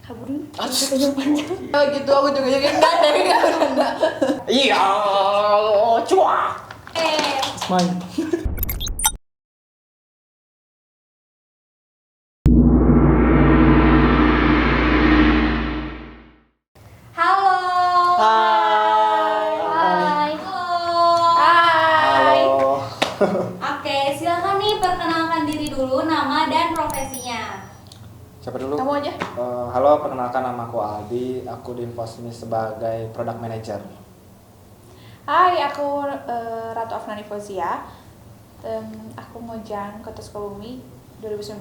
Kabur yang panjang. Oh gitu, aku juga enggak ada. Iya, cuak. Main. Halo. Hai. Hai. Halo. Oke, silakan nih perkenalkan diri dulu, nama dan profesinya. Siapa dulu? Kamu aja. Halo, perkenalkan nama aku Aldi. Aku di Infosmi sebagai Product Manager. Hai, aku Ratu Afnani Fozia. Aku ngojang Kota Sukabumi 2019.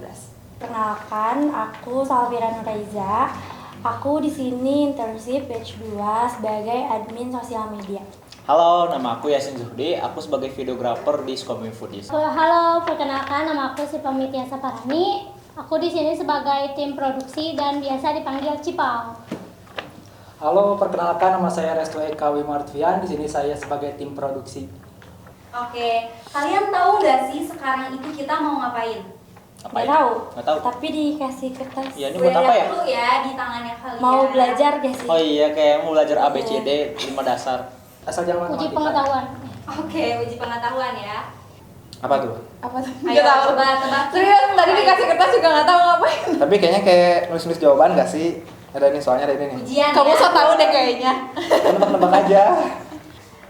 Perkenalkan, aku Salvira Nuraiza. Aku di sini internship batch 2 sebagai admin sosial media. Halo, nama aku Yasin Zuhdi. Aku sebagai videografer di Sukabumi Foodies. Halo, perkenalkan nama aku Sipamit Yasa Parani. Aku di sini sebagai tim produksi dan biasa dipanggil Cipau. Halo, perkenalkan nama saya Restu Eka Wimartvian. Di sini saya sebagai tim produksi. Oke, kalian tahu nggak sih sekarang itu kita mau ngapain? Nggak tahu. Nggak tahu. Tapi dikasih kertas. Iya, ini Udah buat apa lihat ya? dulu ya di tangannya kalian. Mau belajar gak sih? Oh iya, kayak mau belajar ABCD 5 dasar. Asal jangan Uji matematika. pengetahuan. Oke, uji pengetahuan ya. Apa tuh? Apa tuh? Ayo Nggak tahu. coba tebak. Serius, tadi dikasih kertas juga nggak tahu ngapain. Tapi kayaknya kayak nulis-nulis jawaban gak sih? Ada nih, soalnya ada ini nih. Ujian. Kamu ya. so tahu deh kayaknya. Nebak-nebak aja.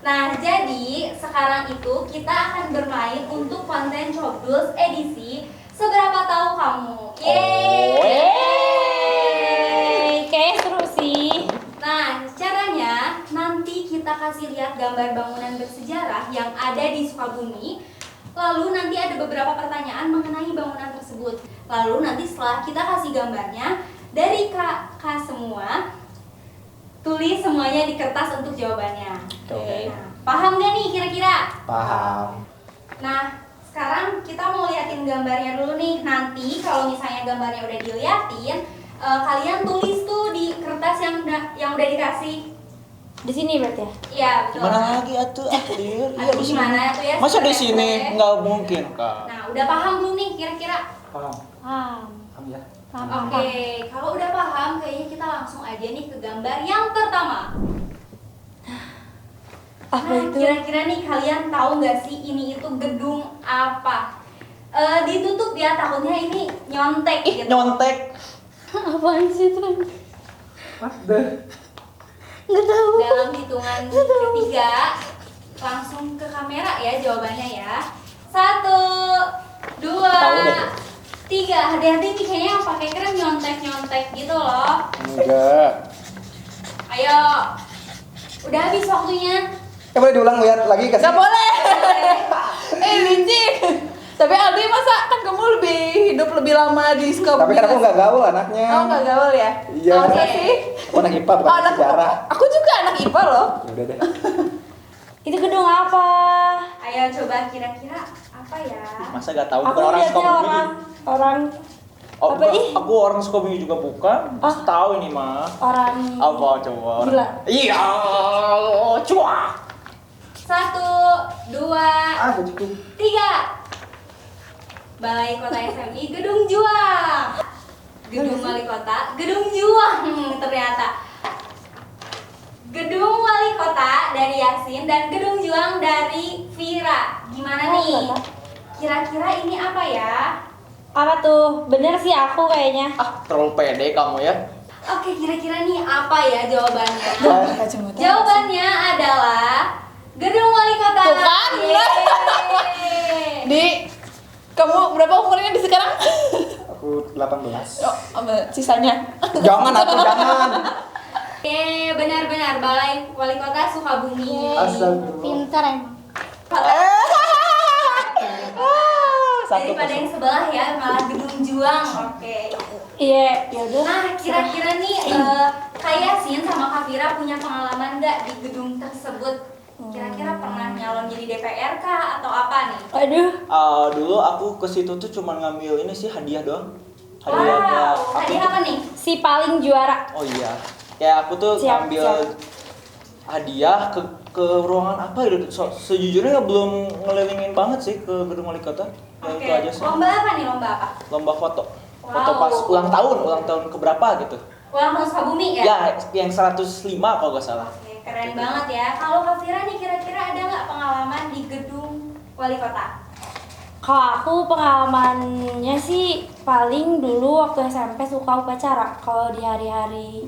Nah, jadi sekarang itu kita akan bermain untuk konten Cobdus edisi Seberapa Tahu Kamu. Yeay! Kayak seru sih. Nah, caranya nanti kita kasih lihat gambar bangunan bersejarah yang ada di Sukabumi. Lalu nanti ada beberapa pertanyaan mengenai bangunan tersebut. Lalu nanti setelah kita kasih gambarnya, dari kakak semua, tulis semuanya di kertas untuk jawabannya. Oke. Nah, paham gak nih kira-kira? Paham. Nah, sekarang kita mau liatin gambarnya dulu nih. Nanti kalau misalnya gambarnya udah diliatin, kalian tulis tuh di kertas yang udah dikasih. Di sini berarti ya? Iya, betul. Gimana lagi atuh, Aklir? Iya Aduh, di sini. gimana tuh ya? Masa di Sebentar, sini? ya. Nggak mungkin, Kak. Nah, udah paham belum nih kira-kira? Paham. Paham. Paham ya. Paham. Oke, kalau udah paham, kayaknya kita langsung aja nih ke gambar yang pertama. Apa Nah, itu? kira-kira nih kalian tahu nggak sih ini itu gedung apa? Ditutup ya, takutnya ini nyontek gitu. Nyontek. Apaan sih itu? What the? Nggak tahu. Dalam hitungan ketiga, langsung ke kamera ya jawabannya ya. 1, 2, Tahu deh. 3. Hati-hati nih, kayaknya yang pakai krem nyontek-nyontek gitu loh. Enggak. Ayo, udah habis waktunya. Boleh diulang lihat lagi kasih. Nggak boleh. Licik. Tapi Aldi masa kan kamu hidup lebih lama di Sukabumi. Tapi kan aku nggak gaul anaknya. Oh, nggak gaul ya? Iya. Oke sih. Aku anak IPA bukan Oh, anak sejarah. Aku juga anak IPA loh. Ya udah deh. Itu gedung apa? Ayo coba kira-kira apa ya? Masa nggak tahu? Aku Bukan orang lihatnya Sukabumi. orang Oh, apa bukan. ih? Aku orang Sukabumi juga bukan. Masa tahu ini mah. orang Apa coba? Gila. Iya, cuak. 1, 2, Begitu. 3. Balai Kota SMI Gedung Juang. Gedung Wali Kota Gedung Juang ternyata. Gedung Wali Kota dari Yasin dan Gedung Juang dari Vira. Gimana nih? Kira-kira ini apa ya? apa tuh? Bener sih aku kayaknya. Ah, terlalu pede kamu ya. Oke, kira-kira nih apa ya jawabannya? Kacamata. Jawabannya adalah Gedung Wali Kota. Tuh kan? Yeay. Di kamu berapa umurnya di sekarang? Aku 18. Oh, sisanya. Jangan aku jangan. Oke, benar-benar Balai Wali Kota Sukabumi. Astagfirullah. Pinter emang. Daripada yang sebelah ya, malah Gedung Juang. Oke. Iya, ya udah. Nah, kira-kira nih Kak Yasin sama Kak Vira punya pengalaman nggak di gedung tersebut? Kira-kira pernah nyalon jadi DPR kah atau apa nih? Aduh. Dulu aku ke situ tuh cuma ngambil ini sih hadiah doang. Hadiahnya. Wow, hadiah apa nih? Si paling juara. Oh iya. Kayak aku tuh Siap, ngambil siap. hadiah ke ruangan apa gitu. Sejujurnya belum ngelilingin banget sih ke gedung wali kota. Ya Oke. itu aja sih. Lomba apa nih? Lomba apa? Lomba foto. Wow. Foto pas ulang tahun keberapa gitu. Pulang ke Sukabumi ya? Ya, yang 105 kalau nggak salah. Oke, keren banget ya. Kalau Kak Fira nih kira-kira ada nggak pengalaman di gedung wali kota? Kalau aku pengalamannya sih paling dulu waktu SMP suka upacara. Kalau di hari-hari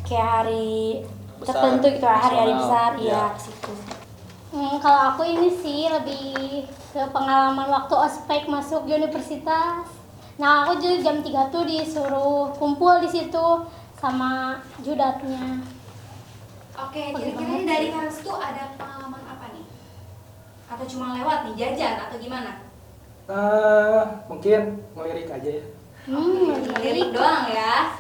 kayak hari Besar, tertentu gitu, hari-hari nasional, besar, iya. ya ke situ. Kalau aku ini sih lebih ke pengalaman waktu ospek masuk universitas. Nah, aku juga jam 3 tuh disuruh kumpul di situ sama judatnya. Oke, kira-kira dari Kak Restu ada pengalaman apa nih? Atau cuma lewat nih, jajan atau gimana? Mungkin ngelirik aja ya. Lirik doang ya.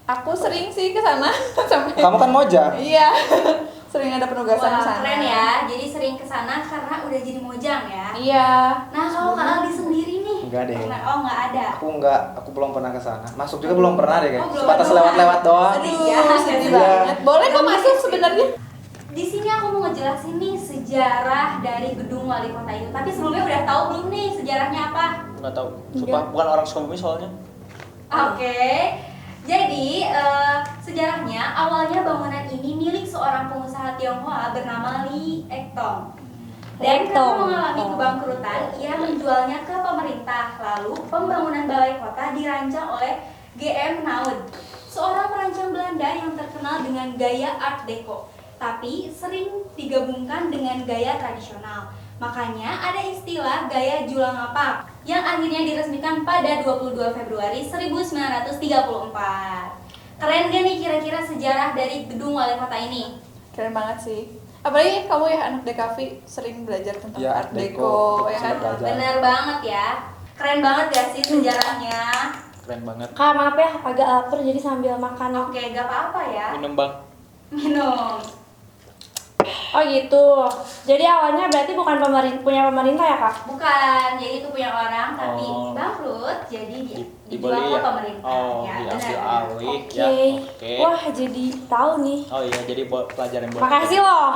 Aku sering sih ke sana sampai. Kamu kan mojang. Iya. Sering ada penugasan Wah, ke sana. keren ya. Jadi sering ke sana karena udah jadi mojang ya. Iya. Nah, kalau Kak Aldi sendiri nih? Enggak deh. Oh, nggak ada. Aku belum pernah ke sana. Masuk juga belum pernah deh, kayak. Oh, belum Sebatas pernah. lewat-lewat doang. Sedih Aduh, ya. sedih Iya. banget. Boleh kok masuk sebenarnya? Di sini aku mau ngejelasin nih sejarah dari gedung wali kota itu. Tapi sebelumnya udah tahu belum nih sejarahnya apa? Nggak tahu. Sumpah, bukan orang Sukabumi soalnya. Oke. Jadi sejarahnya awalnya bangunan ini milik seorang pengusaha Tionghoa bernama Li Ektong. Dan karena mengalami kebangkrutan, ia menjualnya ke pemerintah. Lalu pembangunan balai kota dirancang oleh GM Naud, seorang perancang Belanda yang terkenal dengan gaya Art Deco, tapi sering digabungkan dengan gaya tradisional. Makanya ada istilah gaya Julangapak yang akhirnya diresmikan pada 22 Februari 1934. Keren gak nih kira-kira sejarah dari gedung wali kota ini? Keren banget sih. Apalagi kamu ya anak DKV sering belajar tentang Iya, Art Art Deco, Deco, ya kan? sempat belajar. Bener banget ya. Keren banget gak sih sejarahnya? Keren banget. Kak, maaf ya, agak lapar jadi sambil makan. Oke, gak apa-apa ya. Minum bang. Minum. Oh gitu. Jadi awalnya berarti bukan punya pemerintah ya, Kak? Bukan, jadi itu punya orang tapi Oh. bangkrut, jadi dijual Dibeli ke ya? pemerintah. Oh, Ya, diambil benar. alih Oke. ya. Oke. Wah, jadi tahu nih. Oh iya, jadi buat pelajaran buat. Makasih loh.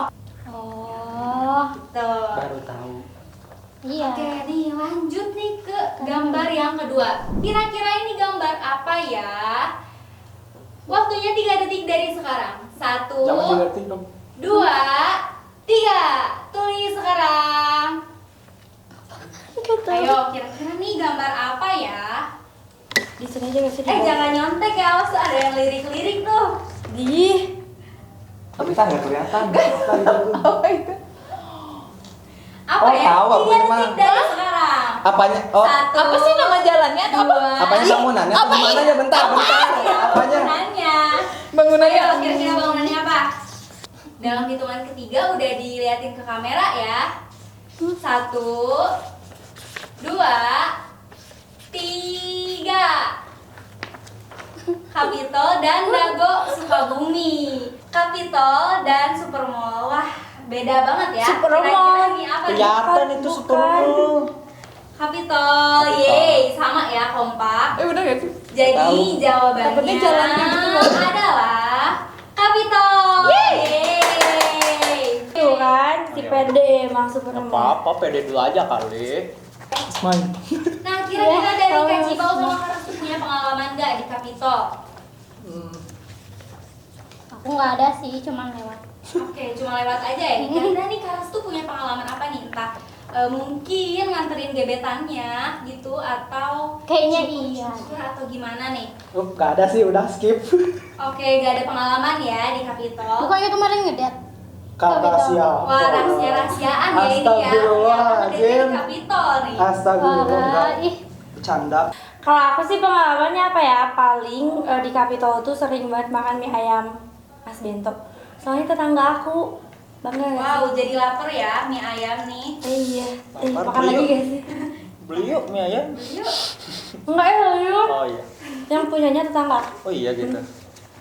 Oh, Tuh. Baru tahu. iya. Oke, nih lanjut nih ke gambar yang kedua. Kira-kira ini gambar apa ya? Waktunya 3 detik dari sekarang. 1, Jangan digerti dong. 2, 3. Tulis sekarang. Ayo, kira-kira nih gambar apa ya? Di sini aja nggak sih? Jangan nyontek ya, awas tuh ada yang lirik-lirik tuh. Di. Tapi kan nggak kelihatan. Apa itu? Apa Oh, ya? tahu aku 3 ini mah. detik dari sekarang. Apanya? Oh, 1, Apa sih nama jalannya? Atau apa? 2, apanya bangunannya? Apa ini? Bangunannya bentar. Apanya? bangunannya? Bangunannya. Ayo, kira-kira bangunannya apa? Dalam hitungan ketiga udah diliatin ke kamera ya. 1, 2, 3. Capitol dan Dago Sukabumi. Capitol dan Supermall. Wah, beda banget ya. Supermall. Kira-kira ini apa nih? Kelihatan itu Bukan. Supermall. Capitol. Yeay, sama ya, kompak. Udah gak sih? Jadi Tahu. jawabannya Takutnya jalan gitu loh. adalah Capitol. Yeay. Tuh kan, si PD emang super Nggak apa-apa, pede dulu aja kali. Main. Nah, kira-kira dari tahu. Kak Cibau sama Kak Restu punya pengalaman nggak di Capitol? Aku nggak ada sih, cuma lewat. Oke, cuma lewat aja ya. Kira-kira nih Kak Restu punya pengalaman apa nih? Entah mungkin nganterin gebetannya gitu atau Kayaknya syukur-syukur atau gimana nih? Gak ada sih, udah skip. Oke, gak ada pengalaman ya di Capitol. Bukannya kemarin ngedet? Kata siapa? Wah, rahasia-rahasiaan ya ini ya. Astagfirullahaladzim. Yang ada di Capitol nih. Astagfirullah. Wah, ih. Bercanda. Kalau aku sih pengalamannya apa ya? Paling di Capitol tuh sering banget makan mie ayam Mas Bento. Soalnya tetangga aku bangga gak Wow, jadi lapar ya mie ayam nih. sih? Iya. Lapar, Makan beli lagi yuk. gak sih? Beli yuk mie ayam. Yuk. Enggak ya, yuk. Oh iya. Yang punyanya tetangga. Oh iya gitu.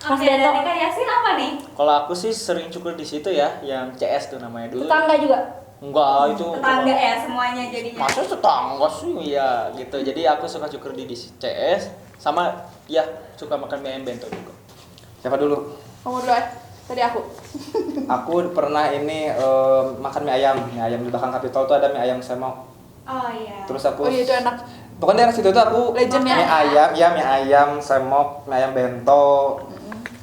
Mas Oke, Bento. dari Kak Yasin apa nih? Kalau aku sih sering cukur di situ ya, yang CS tuh namanya dulu. Tetangga juga. Enggak, itu Tetangga cuma- ya semuanya jadinya. Masa tetangga sih ya gitu. Jadi aku suka cukur di CS sama ya suka makan mie ayam bento juga. Siapa dulu? Kamu dulu ya. Tadi aku. Aku pernah ini makan mie ayam. Mie ayam di belakang Capitol tuh ada mie ayam semok. Oh iya. Terus aku Oh iya itu enak. Pokoknya daerah situ tuh aku Legend ya? mie ayam, semok, mie ayam bento.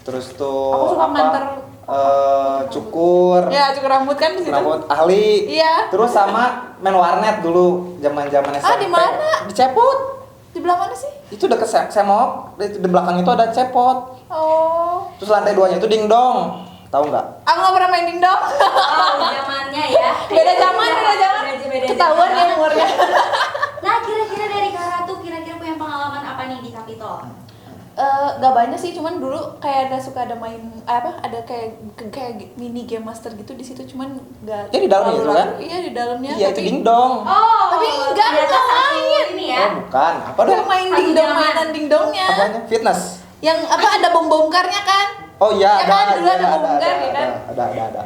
Terus tuh Aku suka nganter cukur. Ya, cukur rambut kan di situ. Rambut ahli. Iya. Terus sama main warnet dulu zaman-zaman SMP. Di mana? Di Cepot. Di belah mana sih? Itu deket semok. Di belakang itu ada Cepot. Oh. Terus lantai 2-nya itu dingdong. Tahu nggak? Aku nggak pernah main dingdong. Oh, zamannya ya. Beda zaman. Beda Ketahuan zaman. ya umurnya. Nah, kira-kira dari Kak Ratu kira-kira punya pengalaman apa nih di Capitol? Gak banyak sih, cuman dulu kayak ada main ada kayak mini game master gitu di situ, cuman nggak. Ya, di dalamnya terlalu itu kan? Iya, di dalamnya. Iya, itu dingdong. Oh, Tapi enggak ternyata ada satu main. ini ya. Oh, bukan. Apa Udah dong? main Satu dingdong, zaman. mainan dingdongnya. Apanya? Fitness. Yang ada bom-bomkarnya kan? Oh iya, Ya kan, dulu ada bongkar, ya kan? Ada.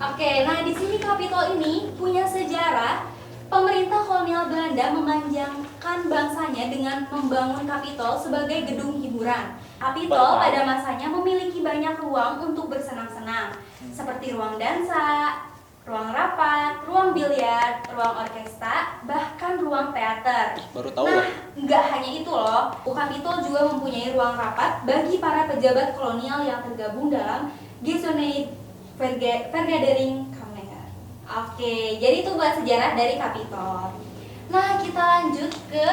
Oke, nah di sini Capitol ini punya sejarah. Pemerintah kolonial Belanda memanjakan bangsanya dengan membangun Capitol sebagai gedung hiburan. Capitol pada masanya memiliki banyak ruang untuk bersenang-senang, seperti ruang dansa, ruang rapat, ruang biliar, ruang orkestra, bahkan ruang teater. Baru tahu Nah, loh. nggak hanya itu loh, Capitol juga mempunyai ruang rapat bagi para pejabat kolonial yang tergabung dalam Gezoneid Vergadering Kamer. Oke, jadi itu buat sejarah dari Capitol. Nah, kita lanjut ke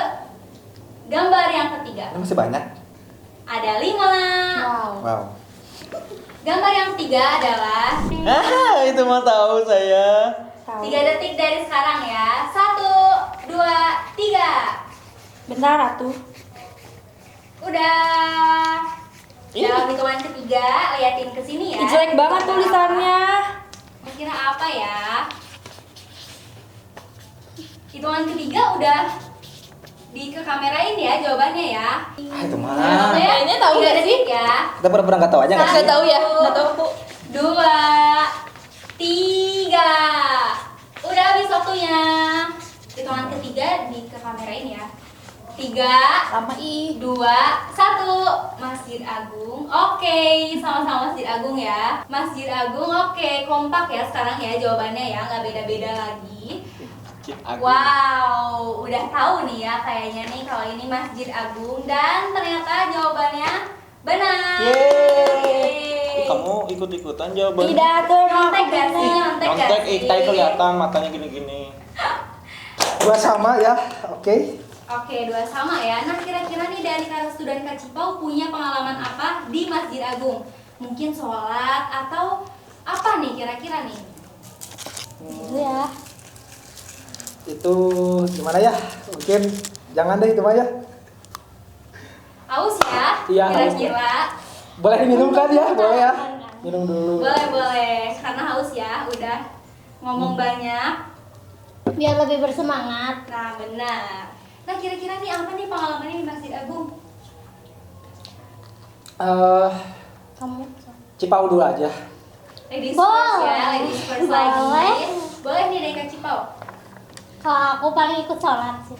gambar yang ketiga. Ini masih banyak. Ada 5. Wow. Gambar yang ketiga adalah Itu mah tahu saya. 3 detik dari sekarang ya. 1, 2, 3. Bentar Ratu. Udah. Dalam hitungan ketiga, liatin ke sini ya. Ih, jelek banget tulisannya. Kira apa ya? Hitungan ketiga udah ke kamerain ya jawabannya ya. Itu mah. Kayaknya tahu Tiga nggak sih? detik ya. Kita pernah nggak tahu aja nggak sih? Nggak tahu ya, nggak tahu aku. 2, 3. Udah habis waktunya. Hitungan ketiga ke kamerain ya. 3, Lama ih. 2, 1. Masjid Agung. Oke, sama-sama Masjid Agung ya. Masjid Agung, oke, kompak ya sekarang ya jawabannya ya, nggak beda-beda lagi. Wow, udah tahu nih ya kayaknya nih kalau ini Masjid Agung dan ternyata jawabannya benar. Yeay. Kamu ikut-ikutan jawaban. Tidak tuh emang Nyontek aku gak sih? bener. Nyontek gak Nyontek, sih? Iktai kelihatan matanya gini-gini. Dua sama ya. Oke. Oke, 2 sama ya. Nah, kira-kira nih dari Kak Restu dan Kak Cipau punya pengalaman apa di Masjid Agung? Mungkin sholat atau apa nih kira-kira nih? Gitu ya. Itu gimana ya? Mungkin jangan deh itu mah ya. Aus ya? Iya, haus. Kira-kira. Boleh diminum kan ya? Boleh ya. Minum dulu. Boleh, karena haus ya, udah ngomong banyak. Biar lebih bersemangat. Nah, benar. Nah, kira-kira nih apa nih pengalamannya di Masjid Agung? Kamu Cipau dulu aja. Ladies first ya, ladies first lagi. Boleh. Boleh nih dari Kak Cipau. kalau aku paling ikut sholat sih.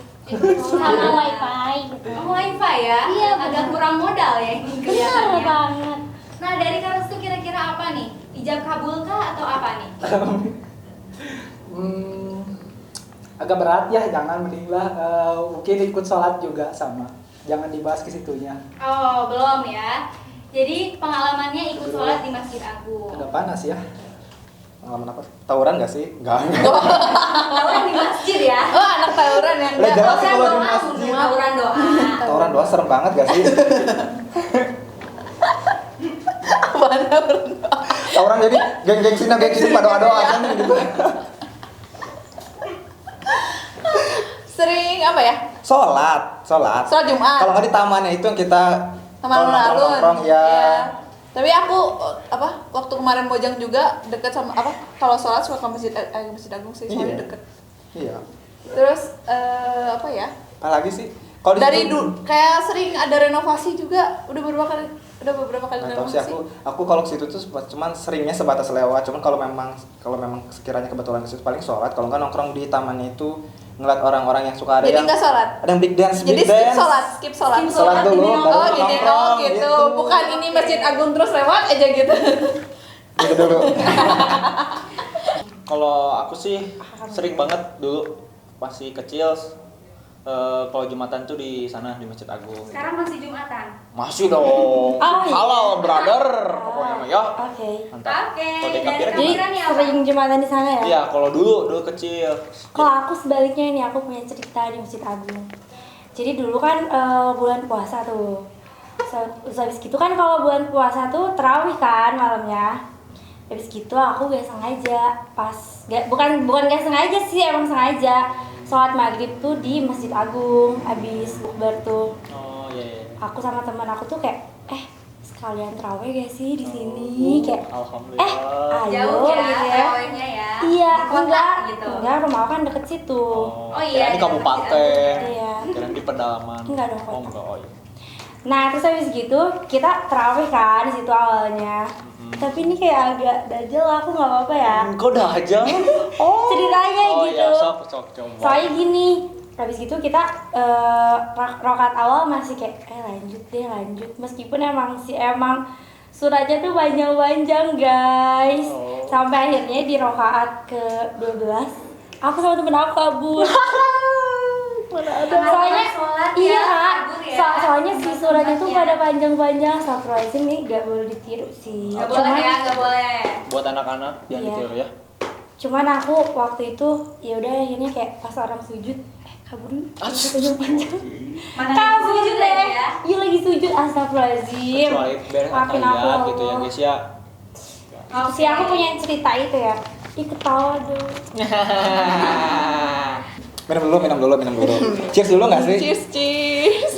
Sama wifi gitu. Oh, wifi ya? Iya, Agak kurang modal ya ini Bener kelihatannya. banget. Nah, dari Kak Restu kira-kira apa nih? Ijab kabul kah atau apa nih? Agak berat ya, jangan mendinglah mungkin ikut sholat juga sama. Jangan dibahas ke situnya. Oh, belum ya. Jadi pengalamannya ikut sholat di Masjid Agung. Agak panas ya. Pengalaman apa? Tawuran nggak sih? Enggak. Tawuran di masjid ya? Oh, anak tawuran ya? Lah, jelas sih Tawuran kalau di doa, masjid. tawuran doa. Tawuran doa serem banget gak sih? Tawuran jadi geng-geng sini pada doa aja nih gitu. Sering apa ya? Sholat. Sholat Jumat. Kalau nggak di tamannya itu yang kita Taman kalau alun-alun. nongkrong ya. Iya. Tapi aku waktu kemarin Bojang juga deket sama kalau sholat suka ke Masjid Agung sih, soalnya Iya. deket. Iya. Terus apa ya? Apalagi sih? Kalau di Dari situ- dulu kayak sering ada renovasi juga, udah beberapa kali Nggak tahu sih renovasi. aku kalau ke situ tuh cuman seringnya sebatas lewat. Cuman kalau memang sekiranya kebetulan ke situ paling sholat. Kalau nggak nongkrong di tamannya itu ngeliat orang-orang yang suka ada Jadi yang nggak sholat. ada yang big dance. Jadi skip sholat. Skip Sholat sholat dulu, demi baru Oh gini, nongkrong, gitu. Bukan ini Masjid Agung terus lewat aja gitu. Gitu dulu. Kalau aku sih sering banget dulu masih kecil kalau Jumatan tuh di sana di Masjid Agung. Sekarang masih Jumatan. Masih dong. Oh, iya. Halal brother. Pokoknya mah ya. Oke. Mantap. Oke, Kalau di dari Kapira Jadi Kapira nih apa? sering Jumatan di sana ya? Iya, kalau dulu kecil. Kalau aku sebaliknya nih, aku punya cerita di Masjid Agung. Jadi dulu kan bulan puasa tuh. Habis gitu kan kalau bulan puasa tuh tarawih kan malamnya. Habis gitu aku gak sengaja bukan gak sengaja sih, emang sengaja sholat maghrib tuh di Masjid Agung habis bukber tuh. Oh iya. Aku sama teman aku tuh kayak sekalian tarawih gak sih di sini kayak Alhamdulillah. ayo Jauh ya, gitu ya. terawihnya ya. Iya, Di kota gitu. enggak, rumah aku kan deket situ. Oh iya, kirain di di kabupaten. Iya. Kirain di pedalaman. Enggak dong, Oh, kota. enggak. Oh iya. Nah, terus habis gitu kita tarawih kan di situ awalnya. Tapi ini kayak agak dajal, aku nggak apa-apa ya. Kok dah aja? Ceritanya Oh gitu. iya, sok coba. Soalnya gini, habis gitu kita rokat awal masih kayak lanjut. Meskipun emang suratnya tuh panjang-panjang guys. Oh. Sampai akhirnya di rokaat ke-12 aku sama temen aku kabur. Soalnya sholat ya, iya kabur ya. soalnya si suratnya tuh Tempatnya. pada panjang-panjang. Astagfirullahaladzim nih gak boleh ditiru sih. Gak boleh ya, gak boleh. Buat anak-anak jangan Iya. ditiru ya. Cuman aku waktu itu ya udah akhirnya kayak pas orang sujud kabur dulu. Panjang-panjang. Mana Kabur sujud deh. lagi ya? Iya lagi sujud, astagfirullahaladzim. Kecuali beres Maafin aku tahiyat gitu ya Allah. guys ya. Si aku punya cerita itu ya. Ih ketawa dong. Minum dulu. Cheers dulu nggak sih? Cheers.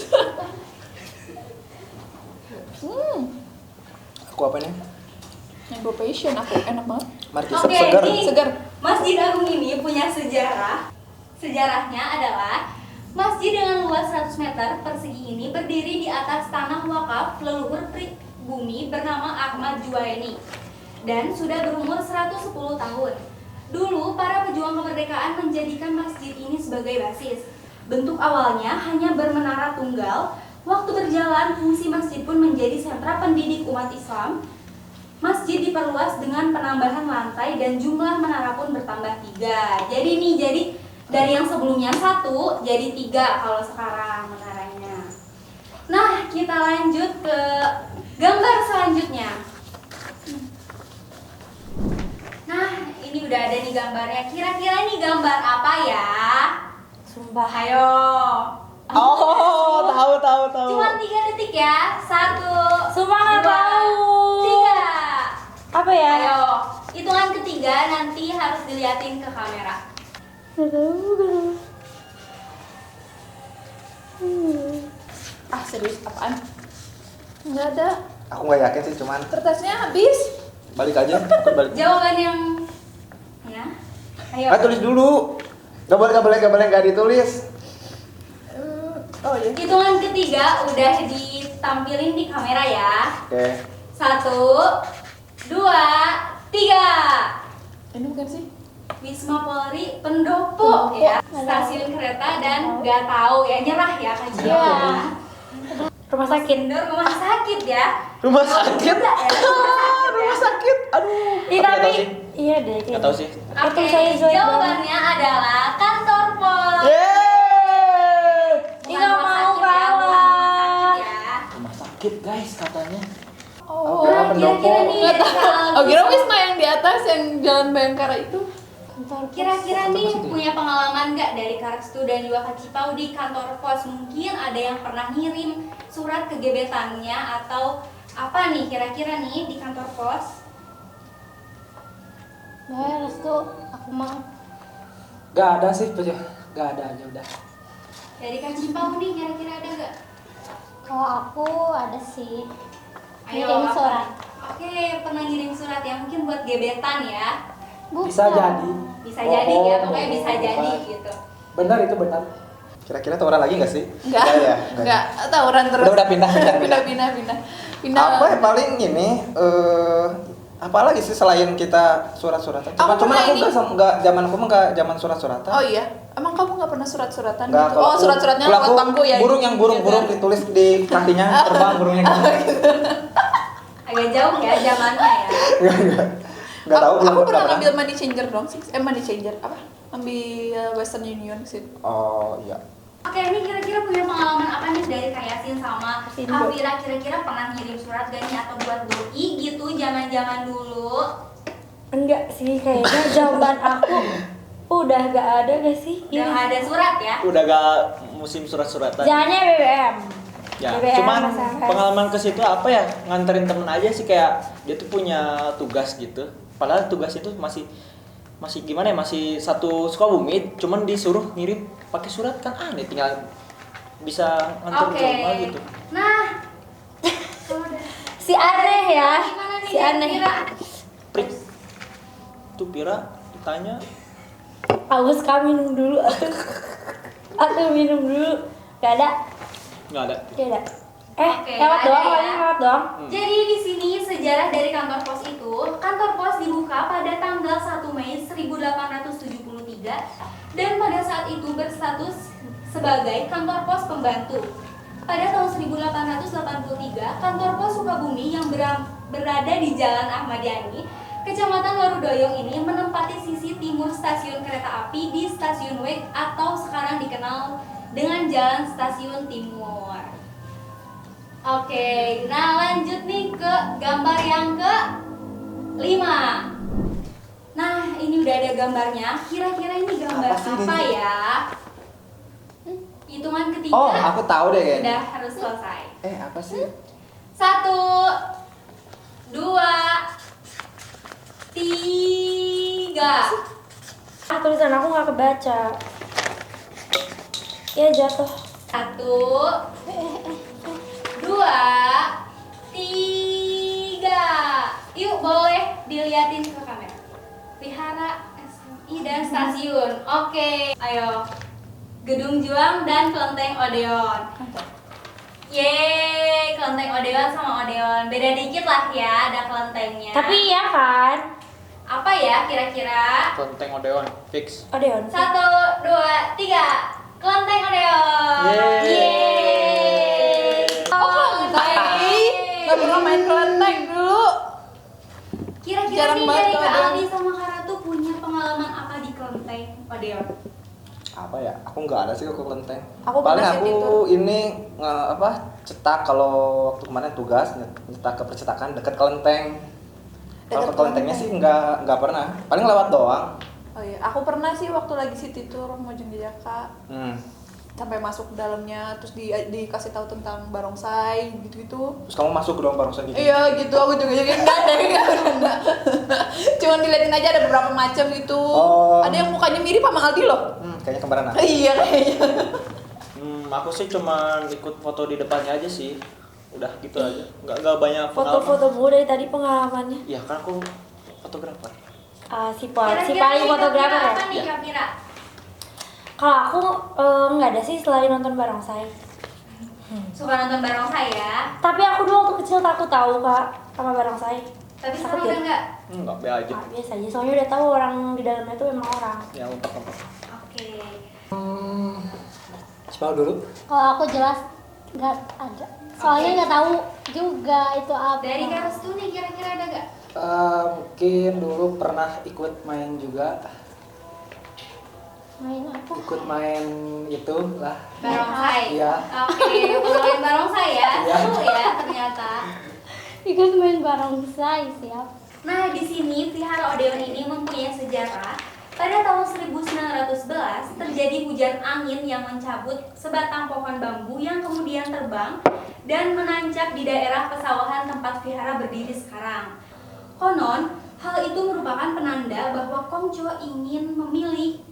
Aku apa nih? Mango passion aku enak banget. Markisep Oke, segar. nih, Segar. Masjid Agung ini punya sejarah. Sejarahnya adalah masjid dengan luas 100 meter persegi ini berdiri di atas tanah wakaf leluhur pribumi bernama Ahmad Juwaini dan sudah berumur 110 tahun. Dulu para pejuang kemerdekaan menjadikan masjid ini sebagai basis. Bentuk awalnya hanya bermenara tunggal. Waktu berjalan, fungsi masjid pun menjadi sentra pendidik umat Islam. Masjid diperluas dengan penambahan lantai dan jumlah menara pun bertambah 3. Jadi dari yang sebelumnya 1 jadi 3 kalau sekarang menaranya. Nah, kita lanjut ke gambar selanjutnya. Nah, ini udah ada nih gambarnya. Kira-kira ini gambar apa ya? Sumpah. Ayo. Oh, tahu. Cuma 3 detik ya. 1. Sumpah nggak 2, tahu. 3. Apa ya? Ayo, hitungan ketiga nanti harus diliatin ke kamera. Gak tahu. Ah serius apaan? Nggak ada. Aku nggak yakin sih, cuman Kertasnya habis. balik aja. Aku balik. Jawaban yang ya. Ayo. Tulis dulu. Gak boleh nggak ditulis. Oh iya. Hitungan ketiga udah ditampilin di kamera ya. Oke. 1, 2, 3. Ini bukan sih? Wisma Polri Pendopo ya. Stasiun kereta dan nggak tahu ya, nyerah ya kajian. Iya. Rumah sakit. Bener, rumah sakit ya. Rumah sakit. Enggak ya, rumah sakit ya. Aduh. Iya Nggak tapi tahu sih. iya deh. Nggak tahu sih. Oke, Saya Zoid jawabannya adalah kantor pos. Yeay. Bukan Nggak rumah mau sakit ya, bukan rumah kalah. sakit ya. Rumah sakit guys katanya. Oh. Oke. Kira-kira nih Nggak dari tahu. Kak Oh kira Agus. Wisma yang di atas yang Jalan Bayangkara itu. Kira-kira nih punya pengalaman nggak dari Karstu dan juga Kak Cipau di kantor pos? Mungkin ada yang pernah ngirim surat ke gebetannya atau apa nih kira-kira nih di kantor pos? Nah, restu aku mah Gak ada sih, gak ada aja udah. Dari Kak Cipau nih kira-kira ada nggak? kalau aku ada sih. Ayo, Ngirim apa? surat. Oke, pernah ngirim surat ya mungkin buat gebetan ya. Bisa jadi. Bisa jadi ya, Oh, pokoknya bisa bukan. jadi gitu. Benar itu benar. Kira-kira tawuran lagi nggak sih? Enggak. ya. Enggak. Tawuran terus. Udah pindah. Pindah. Apa ya paling ini? Apa lagi sih selain kita surat-suratan? Cuma Aku pernah aku ini. nggak zaman aku mah nggak zaman surat-suratan. Oh iya. Emang kamu nggak pernah surat-suratan Nggak, gitu? kalau Oh aku- surat-suratnya kalau lewat aku bangku ya? Burung yang burung ditulis di kakinya terbang burungnya gitu. Agak jauh ya zamannya ya. Nggak tahu belum Aku pernah pernah. ngambil money changer dong sih. Money changer apa? Ambil Western Union sih. Oh iya. Oke, ini kira-kira punya pengalaman apa nih dari Kak Yasin sama Kak Vira? Kira-kira pernah ngirim surat gak nih atau buat doi gitu zaman-zaman dulu? Enggak sih, kayaknya jawaban aku udah gak ada gak sih? Udah nggak ada surat ya? Udah gak musim surat-suratan. Jangannya BBM. Ya, BBM, cuman SMS. pengalaman ke situ apa ya, nganterin temen aja sih, kayak dia tuh punya tugas gitu. Padahal tugas itu masih gimana ya, masih satu Sukabumi, cuman disuruh ngirim pakai surat, kan aneh, tinggal bisa nganter Oke. ke rumah gitu. Nah, Si aneh ya. gimana nih Si aneh. kira-kira? Prik. Tuh Pira ditanya, Agus kami minum dulu atau minum dulu. Gak ada. nggak ada. Gak ada. Oke, Lewat ada doang, ya. paling lewat doang. Jadi di sini sejarah dari kantor pos itu, kantor pos dibuka pada tanggal 1 Mei 1873 dan pada saat itu berstatus sebagai kantor pos pembantu. Pada tahun 1883, kantor pos Sukabumi yang berada di Jalan Ahmad Yani, Kecamatan Warudoyong ini menempati sisi timur stasiun kereta api di Stasiun Wek atau sekarang dikenal dengan Jalan Stasiun Timur. Oke, nah lanjut nih ke gambar yang ke-5. Nah, ini udah ada gambarnya. Kira-kira ini gambar Apa sih apa ini? ya? Hitungan ketiga. Oh, aku tahu deh kayaknya. Udah harus selesai. Apa sih? 1, 2, 3. Tulisan aku gak kebaca. Ya jatuh. 1, 2, 3. Yuk, boleh diliatin ke kamera. Vihara SMI dan stasiun. Oke, ayo. Gedung Juang dan Kelenteng Odeon. Yeay, Kelenteng Odeon sama Odeon. Beda dikit lah ya, ada kelentengnya. Tapi iya kan? apa ya kira-kira? Kelenteng Odeon fix. Odeon. 1, 2, 3. Kelenteng Odeon. Yeay. Gak pernah main kelenteng dulu. Kira-kira Jarang nih banget dari ke Kak Odeon. Aldi sama Kak Ratu punya pengalaman apa di Kelenteng Odeon? Apa ya? Aku nggak ada sih ke kelenteng. Aku Paling pernah sih aku tidur. ini cetak kalau waktu kemarin tugas nyetak ke percetakan dekat kelenteng. Kalau Dekat ke kelentengnya kelenteng. sih nggak pernah. Paling lewat doang. Oh iya, aku pernah sih waktu lagi city tour Mojongjaka sampai masuk ke dalamnya, terus dikasih tahu tentang barongsai gitu-gitu. Terus kamu masuk ke dalam barongsai gitu? Iya gitu, aku juga enggak ada, enggak. Cuman diliatin aja ada beberapa macam gitu. Oh. Ada yang mukanya mirip sama Aldi loh. Kayaknya kembaran aku. Iya kayaknya. Aku sih cuman ikut foto di depannya aja sih. Udah gitu aja. Nggak banyak Foto-foto bu dari tadi pengalamannya. Iya, kan aku fotografer. Si paling Kira-kira fotografer ya. apa nih Kak Mira? Kalau aku nggak ada sih selain nonton barongsai. Suka nonton barongsai ya? Tapi aku dulu waktu kecil takut tahu kak sama barongsai. Tapi sekarang Takut udah ya? enggak? Enggak, be aja. Biasa aja, soalnya udah tahu orang di dalamnya itu emang orang. Ya, lompat-lompat. Oke. Coba dulu. Kalau aku jelas nggak ada. Soalnya nggak tahu juga itu apa. Dari Kak Restu nih kira-kira ada nggak? Mungkin dulu pernah ikut main juga. Main apa? Ikut main itu lah. Barongsai. Iya. Oke, ngomongin barongsai ya. Iya. Seru ya ternyata. Ikut main barongsai siap. Nah, di sini Vihara Odeon ini mempunyai sejarah. Pada tahun 1911 terjadi hujan angin yang mencabut sebatang pohon bambu yang kemudian terbang dan menancap di daerah pesawahan tempat Vihara berdiri sekarang. Konon, hal itu merupakan penanda bahwa Kongco ingin memilih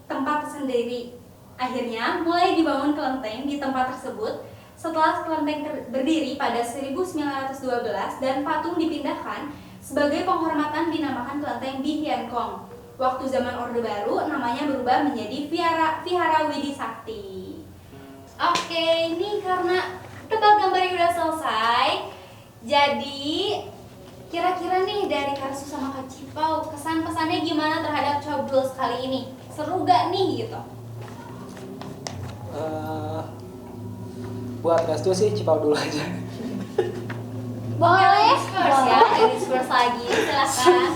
tempat sendiri. Akhirnya, mulai dibangun kelenteng di tempat tersebut. Setelah kelenteng berdiri pada 1912 dan patung dipindahkan, sebagai penghormatan dinamakan kelenteng Bi Hian Kong. Waktu zaman Orde Baru, namanya berubah menjadi Vihara Widi Sakti. Oke, ini karena tebak gambarnya udah selesai. Jadi, kira-kira nih dari Karsu sama Kak Cipau, kesan-pesannya gimana terhadap Coblos kali ini? Seru gak nih gitu? Buat restu sih Cipau dulu aja. Boleh. Discourse ya, ada discourse lagi, silakan.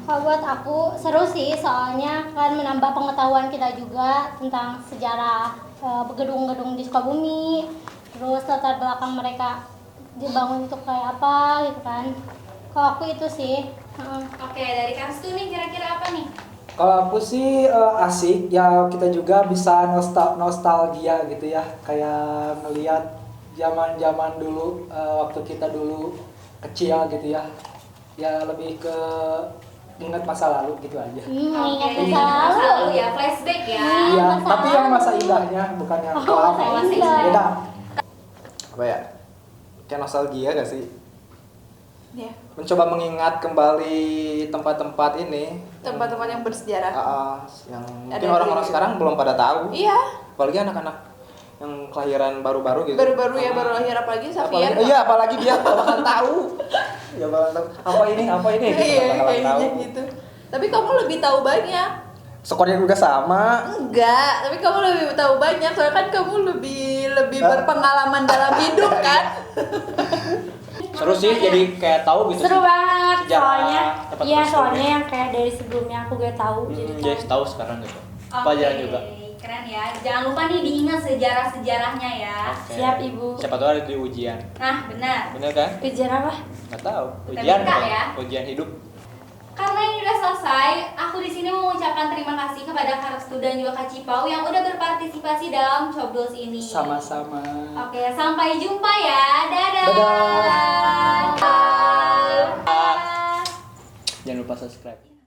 Kalau buat aku seru sih, soalnya kan menambah pengetahuan kita juga tentang sejarah gedung-gedung di Sukabumi, terus latar belakang mereka dibangun itu kayak apa gitu kan. Kalau aku itu sih. Oke, dari Kanstu nih kira-kira apa nih? Kalau aku sih asik ya, kita juga bisa nostalgia gitu ya, kayak ngelihat zaman-zaman dulu, waktu kita dulu kecil gitu ya. Ya lebih ke ingat masa lalu gitu aja. Ingat Oke, masa masa lalu. lalu ya, flashback ya. Iya, masa tapi yang lalu. masa indahnya bukan yang Oh, kelam. masa indah. Beda. Apa ya? Kayak nostalgia gak sih? Ya, Mencoba mengingat kembali tempat-tempat ini. tempat-tempat yang bersejarah. Yang Ada mungkin orang-orang di- sekarang belum pada tahu. Iya, Apalagi anak-anak yang kelahiran baru-baru gitu. baru-baru ya, baru lahir apalagi Safian. Iya, apalagi dia bakalan tahu. Ya bakalan tahu. Apa ini? Gitu, Iya, bakalan tahu. kayaknya gitu. Tapi kamu lebih tahu banyak. Skornya juga sama. Enggak, tapi kamu lebih tahu banyak soalnya kan kamu lebih berpengalaman dalam hidup kan. Seru sih, jadi kayak tahu gitu. Seru sih. banget Sejarah soalnya. tempat Iya, tersebut. soalnya yang kayak dari sebelumnya aku gak tahu jadi Jadi tahu. tahu sekarang gitu. Oke, Pelajaran juga. keren ya. Jangan lupa nih diingat sejarah-sejarahnya ya. Oke. Siap, Ibu. Siapa tahu ada di ujian. Nah, benar. Bener kan? Ujian apa? Nggak tahu. Kita Ujian minta apa? ya. Ujian hidup. Karena ini udah selesai, aku di sini mau mengucapkan terima kasih kepada Karstu dan juga Kak Cipau yang udah berpartisipasi dalam Coblos ini. Sama-sama. Oke, sampai jumpa ya. Dadah. Dadah. Dadah. Jangan lupa subscribe.